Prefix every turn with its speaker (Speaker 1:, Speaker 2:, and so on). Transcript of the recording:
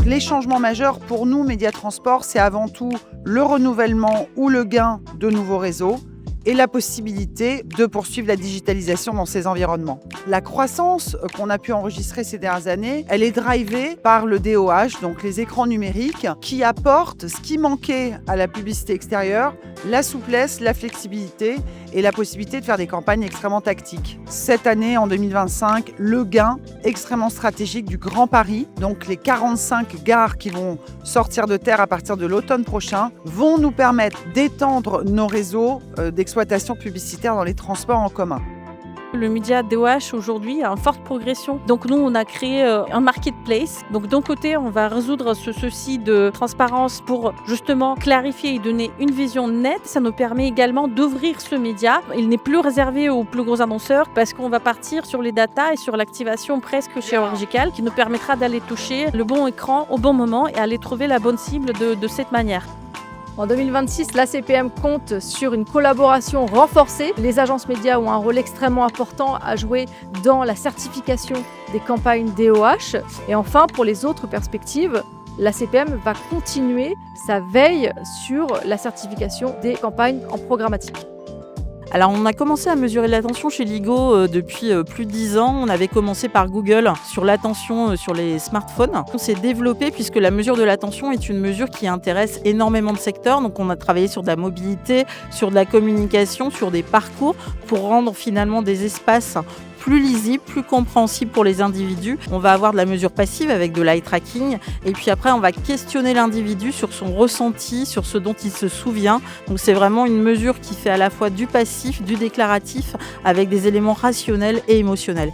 Speaker 1: les changements majeurs pour nous, Média Transport, c'est avant tout le renouvellement ou le gain de nouveaux réseaux et la possibilité de poursuivre la digitalisation dans ces environnements. La croissance qu'on a pu enregistrer ces dernières années, elle est drivée par le DOH, donc les écrans numériques, qui apportent ce qui manquait à la publicité extérieure, la souplesse, la flexibilité et la possibilité de faire des campagnes extrêmement tactiques. Cette année, en 2025, le gain extrêmement stratégique du Grand Paris, donc les 45 gares qui vont sortir de terre à partir de l'automne prochain, vont nous permettre d'étendre nos réseaux d'exploitation publicitaire dans les transports en commun.
Speaker 2: Le média DOH aujourd'hui a une forte progression. Donc nous, on a créé un marketplace. Donc d'un côté, on va résoudre ce souci de transparence pour justement clarifier et donner une vision nette. Ça nous permet également d'ouvrir ce média. Il n'est plus réservé aux plus gros annonceurs parce qu'on va partir sur les datas et sur l'activation presque chirurgicale qui nous permettra d'aller toucher le bon écran au bon moment et aller trouver la bonne cible de cette manière.
Speaker 3: En 2026, l'ACPM compte sur une collaboration renforcée. Les agences médias ont un rôle extrêmement important à jouer dans la certification des campagnes DOH. Et enfin, pour les autres perspectives, l'ACPM va continuer sa veille sur la certification des campagnes en programmatique.
Speaker 4: Alors on a commencé à mesurer l'attention chez Ligo depuis plus de 10 ans. On avait commencé par Google sur l'attention sur les smartphones. On s'est développé puisque la mesure de l'attention est une mesure qui intéresse énormément de secteurs. Donc on a travaillé sur de la mobilité, sur de la communication, sur des parcours pour rendre finalement des espaces plus lisible, plus compréhensible pour les individus. On va avoir de la mesure passive avec de l'eye tracking et puis après on va questionner l'individu sur son ressenti, sur ce dont il se souvient. Donc c'est vraiment une mesure qui fait à la fois du passif, du déclaratif avec des éléments rationnels et émotionnels.